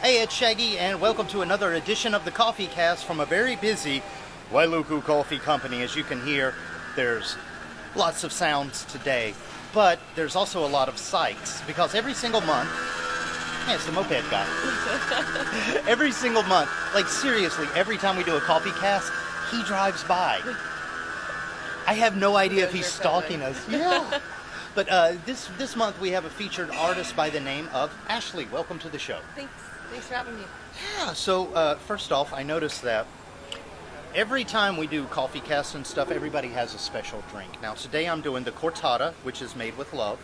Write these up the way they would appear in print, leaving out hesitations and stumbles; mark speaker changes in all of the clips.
Speaker 1: Hey, it's Shaggy, and welcome to another edition of the CoffeeCast from a very busy Wailuku Coffee Company. As you can hear, there's lots of sounds today, but there's also a lot of sights, because every single month, yeah, it's the moped guy. Every single month, like seriously, every time we do a CoffeeCast, he drives by. I have no idea if he's stalking us. Yeah. But this month we have a featured artist by the name of Ashley. Welcome to the show.
Speaker 2: Thanks for having me.
Speaker 1: Yeah, so first off, I noticed that every time we do coffee casts and stuff, everybody has a special drink. Now today I'm doing the cortada, which is made with love.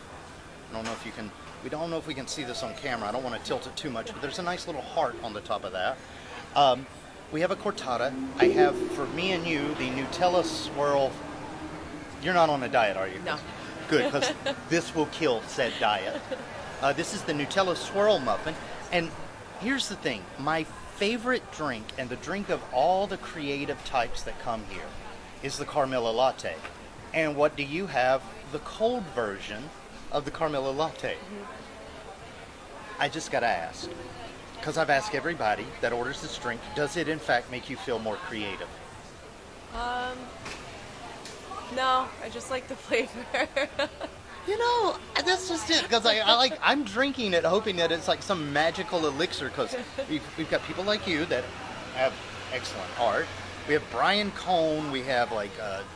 Speaker 1: I don't know if you can, we don't know if we can see this on camera. I don't want to tilt it too much, but there's a nice little heart on the top of that. We have a cortada. I have, for me and you, the Nutella swirl. You're not on a diet, are you?
Speaker 2: No.
Speaker 1: Good, because this will kill said diet. This is the Nutella swirl muffin, and here's the thing. My favorite drink, and the drink of all the creative types that come here, is the Carmilla latte. And what do you have? The cold version of the Carmilla latte. Mm-hmm. I just gotta ask, because I've asked everybody that orders this drink, does it in fact make you feel more creative?
Speaker 2: No, I just like the flavor.
Speaker 1: You know, that's just it, because I'm drinking it hoping that it's like some magical elixir, because we've got people like you that have excellent art. We have Brian Cohn, we have like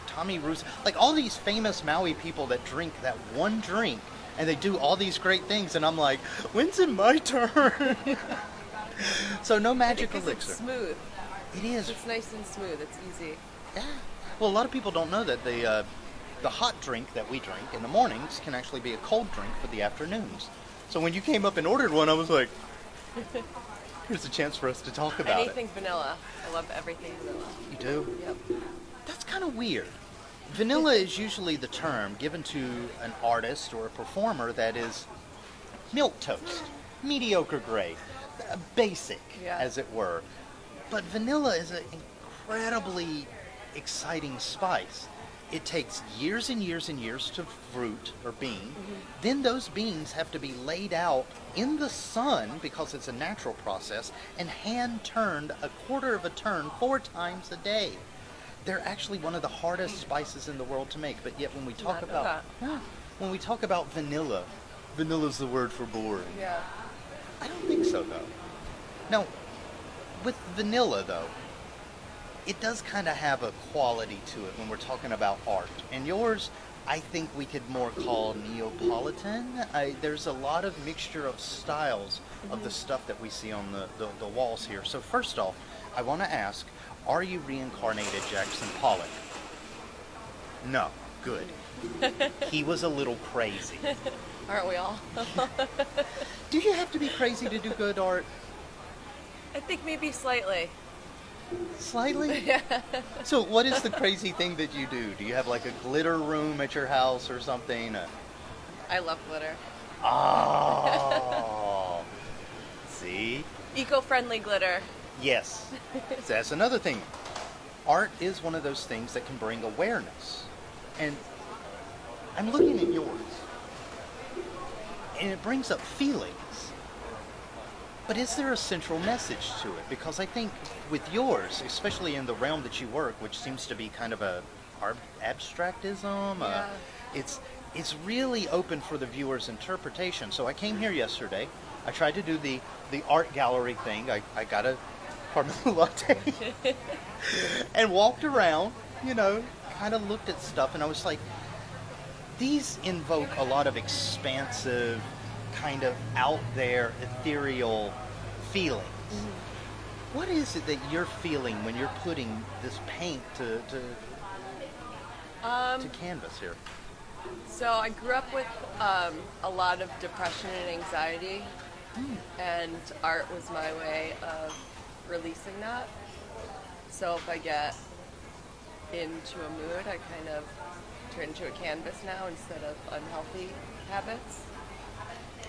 Speaker 1: Tommy Russo, like all these famous Maui people that drink that one drink, and they do all these great things, and I'm like, when's it my turn? So no magic elixir.
Speaker 2: It's smooth.
Speaker 1: It is.
Speaker 2: It's nice and smooth. It's easy.
Speaker 1: Yeah. Well, a lot of people don't know that the hot drink that we drink in the mornings can actually be a cold drink for the afternoons. So when you came up and ordered one, I was like, here's a chance for us to talk about
Speaker 2: Anything vanilla. I love everything vanilla.
Speaker 1: You do?
Speaker 2: Yep.
Speaker 1: That's kind of weird. Vanilla is usually the term given to an artist or a performer that is milquetoast, mediocre grade, basic, as it were. But vanilla is an incredibly exciting spice. It takes years and years and years to fruit or bean. Mm-hmm. Then those beans have to be laid out in the sun, because it's a natural process, and hand turned a quarter of a turn 4 times a day. They're actually one of the hardest spices in the world to make. But yet when we talk about vanilla, vanilla's the word for boring.
Speaker 2: Yeah.
Speaker 1: I don't think so though. Now, with vanilla though, it does kind of have a quality to it when we're talking about art. And yours, I think we could more call Neapolitan. There's a lot of mixture of styles of the stuff that we see on the walls here. So first off, I want to ask, are you reincarnated Jackson Pollock? No. Good. He was a little crazy.
Speaker 2: Aren't we all?
Speaker 1: Do you have to be crazy to do good art?
Speaker 2: I think maybe slightly.
Speaker 1: Slightly?
Speaker 2: Yeah.
Speaker 1: So what is the crazy thing that you do? Do you have like a glitter room at your house or something?
Speaker 2: I love glitter.
Speaker 1: Oh. See?
Speaker 2: Eco-friendly glitter.
Speaker 1: Yes. So that's another thing. Art is one of those things that can bring awareness. And I'm looking at yours, and it brings up feelings. But is there a central message to it? Because I think with yours, especially in the realm that you work, which seems to be kind of a abstractism, it's really open for the viewer's interpretation. So I came here yesterday. I tried to do the art gallery thing. I got a Carmilla latte and walked around, kind of looked at stuff, and I was like, these invoke a lot of expansive, kind of out there, ethereal feelings. Mm-hmm. What is it that you're feeling when you're putting this paint to canvas here?
Speaker 2: So I grew up with a lot of depression and anxiety, and art was my way of releasing that. So if I get into a mood, I kind of turn into a canvas now instead of unhealthy habits.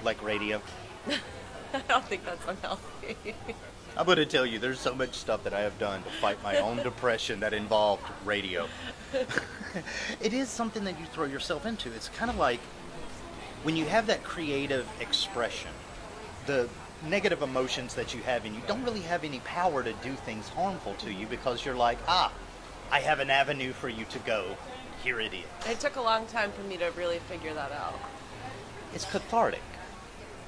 Speaker 1: Like radio?
Speaker 2: I don't think that's unhealthy.
Speaker 1: I'm going to tell you, there's so much stuff that I have done to fight my own depression that involved radio. It is something that you throw yourself into. It's kind of like when you have that creative expression, negative emotions that you have, and you don't really have any power to do things harmful to you because you're like, I have an avenue for you to go. Here it is.
Speaker 2: It took a long time for me to really figure that out.
Speaker 1: It's cathartic.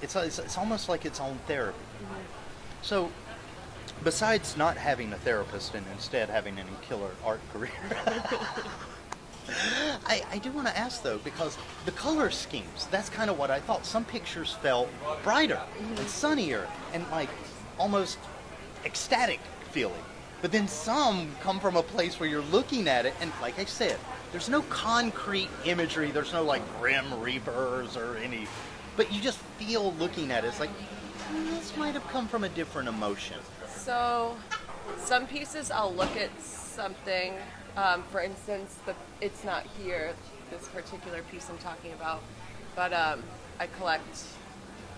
Speaker 1: It's almost like its own therapy.
Speaker 2: Mm-hmm.
Speaker 1: So, besides not having a therapist and instead having a killer art career, I do want to ask, though, because the color schemes, that's kind of what I thought. Some pictures felt brighter and sunnier and like almost ecstatic feeling. But then some come from a place where you're looking at it, and like I said, there's no concrete imagery, there's no like grim reapers or any, but you just feel looking at it, it's like, this might have come from a different emotion.
Speaker 2: So, some pieces I'll look at something, for instance, it's not here, this particular piece I'm talking about, but I collect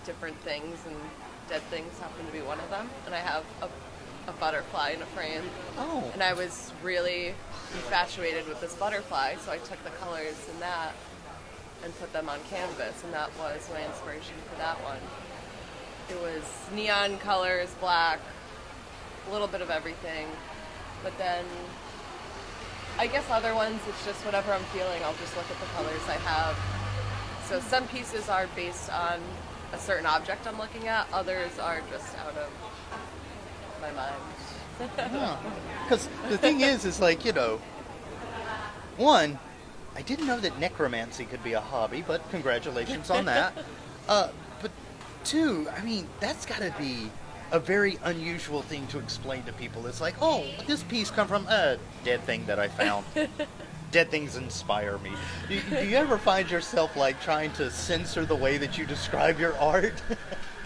Speaker 2: different things, and dead things happen to be one of them, and I have a butterfly in a frame.
Speaker 1: Oh.
Speaker 2: And I was really infatuated with this butterfly, so I took the colors in that and put them on canvas, and that was my inspiration for that one. It was neon colors, black, a little bit of everything. But then, I guess other ones, it's just whatever I'm feeling, I'll just look at the colors I have. So some pieces are based on a certain object I'm looking at, others are just out of my mind.
Speaker 1: Because the thing is like, one, I didn't know that necromancy could be a hobby, but congratulations on that. But two, I mean, that's got to be a very unusual thing to explain to people. It's like, oh, this piece come from a dead thing that I found. Dead things inspire me. Do you ever find yourself like trying to censor the way that you describe your art?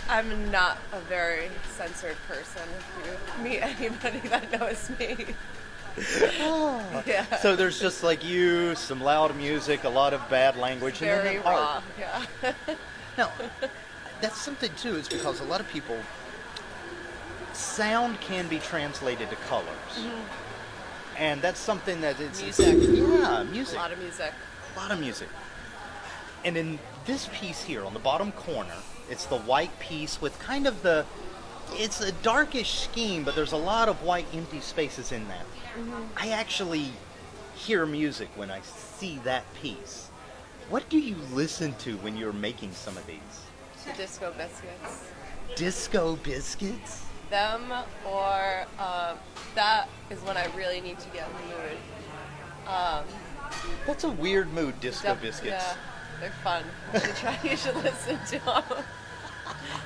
Speaker 2: I'm not a very censored person. If you meet anybody that knows me. Yeah.
Speaker 1: So there's just like you, some loud music, a lot of bad language, and
Speaker 2: Very
Speaker 1: then
Speaker 2: raw.
Speaker 1: art.
Speaker 2: Yeah.
Speaker 1: Now, that's something too, is because a lot of people, sound can be translated to colors. Mm-hmm. And that's something that it's...
Speaker 2: Music.
Speaker 1: Yeah, music.
Speaker 2: A lot of music.
Speaker 1: A lot of music. And in this piece here, on the bottom corner, it's the white piece with kind of it's a darkish scheme, but there's a lot of white empty spaces in that. Mm-hmm. I actually hear music when I see that piece. What do you listen to when you're making some of these?
Speaker 2: The Disco Biscuits.
Speaker 1: Disco Biscuits?
Speaker 2: Them, or that is when I really need to get in the mood.
Speaker 1: That's a weird mood, Disco Biscuits.
Speaker 2: Yeah, they're fun. You should listen to them.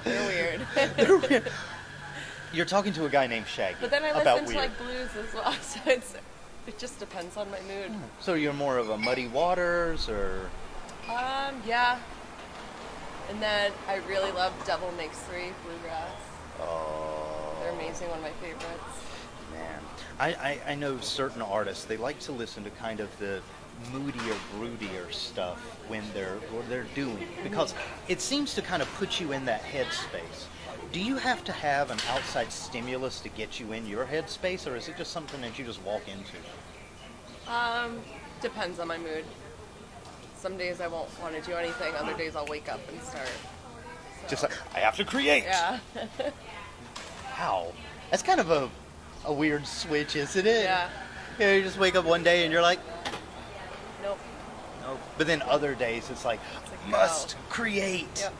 Speaker 2: They're weird.
Speaker 1: They're weird. You're talking to a guy named Shaggy.
Speaker 2: But then I
Speaker 1: about
Speaker 2: listen to
Speaker 1: weird.
Speaker 2: like blues as well, so it just depends on my mood.
Speaker 1: So you're more of a Muddy Waters, or?
Speaker 2: Yeah. And then I really love Devil Makes Three, bluegrass.
Speaker 1: Oh.
Speaker 2: They're amazing, one of my favorites.
Speaker 1: Man, I know certain artists, they like to listen to kind of the moodier, broodier stuff when they're doing, because it seems to kind of put you in that headspace. Do you have to have an outside stimulus to get you in your headspace, or is it just something that you just walk into?
Speaker 2: Depends on my mood. Some days I won't want to do anything, other days I'll wake up and start. So.
Speaker 1: Just like, I have to create!
Speaker 2: Yeah.
Speaker 1: Wow. That's kind of a weird switch, isn't it?
Speaker 2: Yeah.
Speaker 1: You just wake up one day and you're like,
Speaker 2: Nope.
Speaker 1: nope. But then other days it's like must create.
Speaker 2: Yep.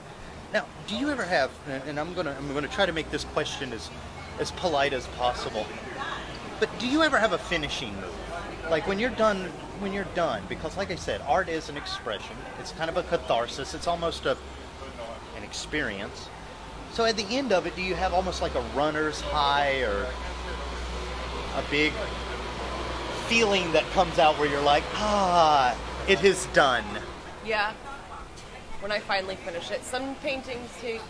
Speaker 1: Now, do you ever have, and I'm gonna try to make this question as polite as possible, but do you ever have a finishing move? Like when you're done, because like I said, art is an expression. It's kind of a catharsis. It's almost an experience. So at the end of it, do you have almost like a runner's high or a big feeling that comes out where you're like, it is done?
Speaker 2: Yeah. When I finally finish it. Some paintings take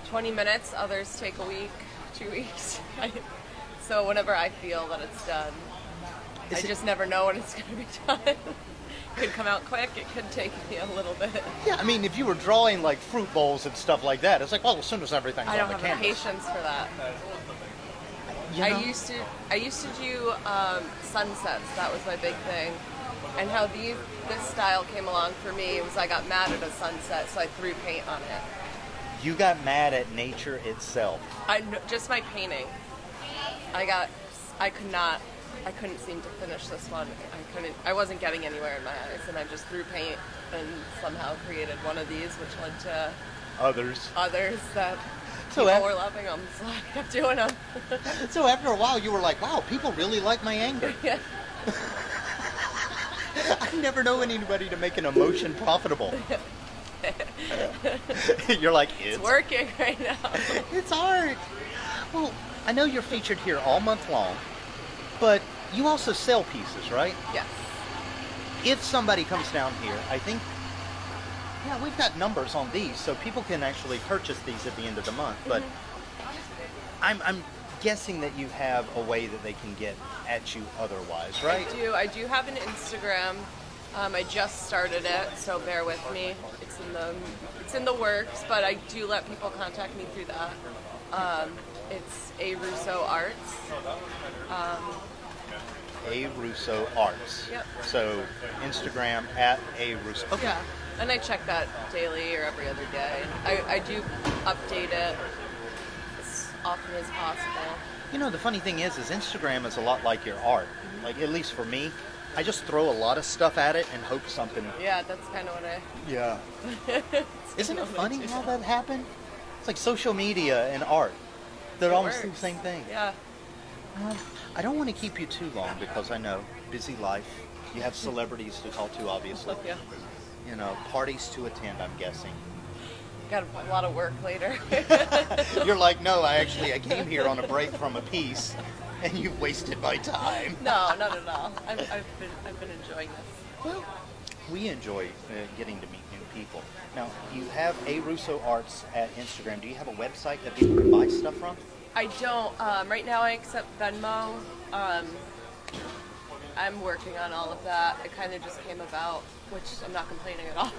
Speaker 2: 20 minutes, others take a week, 2 weeks. So whenever I feel that it's done, I just never know when it's going to be done. Could come out quick, it could take me a little bit.
Speaker 1: Yeah, I mean, if you were drawing like fruit bowls and stuff like that, it's like, well, as soon as everything's
Speaker 2: I
Speaker 1: on
Speaker 2: don't
Speaker 1: the
Speaker 2: have the
Speaker 1: canvas.
Speaker 2: patience for that.
Speaker 1: You know?
Speaker 2: I used to do sunsets. That was my big thing. And how this style came along for me was I got mad at a sunset, so I threw paint on it.
Speaker 1: You got mad at nature itself.
Speaker 2: Just my painting. I couldn't seem to finish this one. I wasn't getting anywhere in my eyes, and I just threw paint and somehow created one of these, which led to
Speaker 1: Others
Speaker 2: that
Speaker 1: So
Speaker 2: people were loving them, so I kept doing them.
Speaker 1: So after a while, you were like, wow, people really like my anger.
Speaker 2: Yeah.
Speaker 1: I never know anybody to make an emotion profitable. You're like,
Speaker 2: It's working right now.
Speaker 1: It's art. Well, I know you're featured here all month long, but you also sell pieces, right?
Speaker 2: Yes.
Speaker 1: If somebody comes down here, I think, yeah, we've got numbers on these, so people can actually purchase these at the end of the month. But I'm guessing that you have a way that they can get at you otherwise, right?
Speaker 2: I do have an Instagram. I just started it, so bear with me. It's in the works, but I do let people contact me through that. It's A Russo Arts.
Speaker 1: A Russo Arts.
Speaker 2: Yep.
Speaker 1: So Instagram at A Russo. Okay.
Speaker 2: Yeah, and I check that daily or every other day. I do update it as often as possible.
Speaker 1: You know, the funny thing is Instagram is a lot like your art. Like, at least for me, I just throw a lot of stuff at it and hope something.
Speaker 2: Yeah, that's kind of what I...
Speaker 1: Yeah. Isn't it funny how that happened? It's like social media and art. They're almost the same thing.
Speaker 2: Yeah.
Speaker 1: I don't want to keep you too long because I know, busy life. You have celebrities to talk to, obviously.
Speaker 2: Yeah.
Speaker 1: You know, parties to attend, I'm guessing.
Speaker 2: Got a lot of work later.
Speaker 1: You're like, no, I came here on a break from a piece, and you've wasted my time.
Speaker 2: No, not at all. I've been enjoying this.
Speaker 1: Well, we enjoy getting to meet new people. Now, you have A Russo Arts at Instagram. Do you have a website that people can buy stuff from?
Speaker 2: I don't. Right now I accept Venmo. I'm working on all of that. It kind of just came about, which I'm not complaining at all.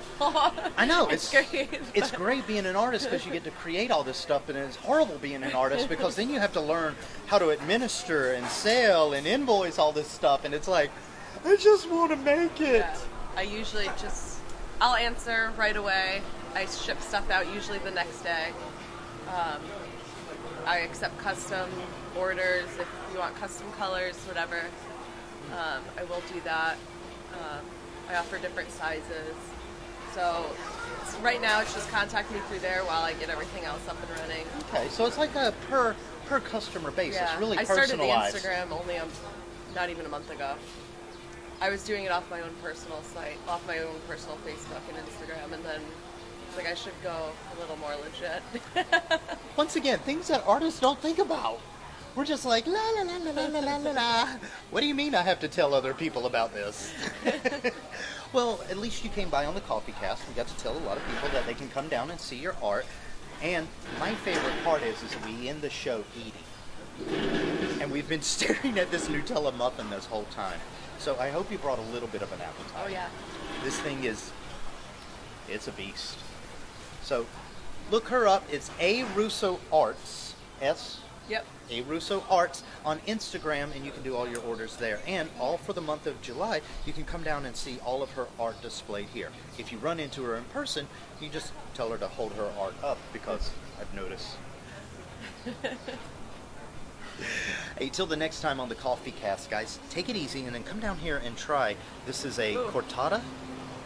Speaker 1: I know.
Speaker 2: It's great.
Speaker 1: It's great being an artist because you get to create all this stuff, and it's horrible being an artist because then you have to learn how to administer and sell and invoice all this stuff, and it's like, I just want to make it.
Speaker 2: Yeah. I usually I'll answer right away. I ship stuff out usually the next day. I accept custom orders if you want custom colors, whatever. I will do that. I offer different sizes. So right now it's just contact me through there while I get everything else up and running.
Speaker 1: Okay, so it's like a per customer basis,
Speaker 2: Yeah.
Speaker 1: really
Speaker 2: I started the
Speaker 1: personalized.
Speaker 2: Instagram only not even a month ago. I was doing it off my own personal site, off my own personal Facebook and Instagram, and then it's like I should go a little more legit.
Speaker 1: Once again, things that artists don't think about. We're just like, la la la la la la la la. What do you mean I have to tell other people about this? Well, at least you came by on the CoffeeCast. We got to tell a lot of people that they can come down and see your art. And my favorite part is we end the show eating. And we've been staring at this Nutella muffin this whole time. So I hope you brought a little bit of an appetite.
Speaker 2: Oh yeah.
Speaker 1: This thing it's a beast. So look her up. It's A Russo Arts,
Speaker 2: Yep.
Speaker 1: A Russo Arts on Instagram, and you can do all your orders there. And all for the month of July, you can come down and see all of her art displayed here. If you run into her in person, you just tell her to hold her art up because I've noticed. Hey, till the next time on the CoffeeCast, guys, take it easy and then come down here and try. This is a cortada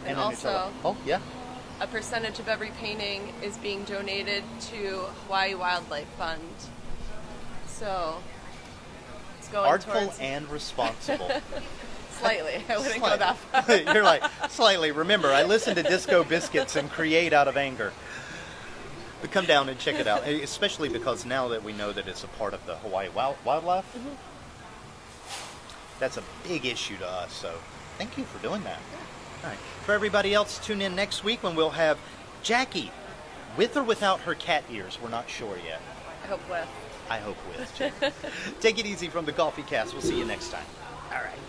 Speaker 2: And
Speaker 1: a
Speaker 2: also,
Speaker 1: Nutella. Oh, yeah.
Speaker 2: a percentage of every painting is being donated to Hawaii Wildlife Fund. So it's going
Speaker 1: Artful
Speaker 2: towards
Speaker 1: and responsible.
Speaker 2: slightly. I wouldn't go that far.
Speaker 1: You're like, slightly. Remember, I listen to Disco Biscuits and create out of anger. But come down and check it out, especially because now that we know that it's a part of the Hawaii wildlife, that's a big issue to us. So thank you for doing that. All right. For everybody else, tune in next week when we'll have Jackie, with or without her cat ears. We're not sure yet.
Speaker 2: I hope with.
Speaker 1: I hope with, too. Take it easy from the CoffeeCast. We'll see you next time. All right.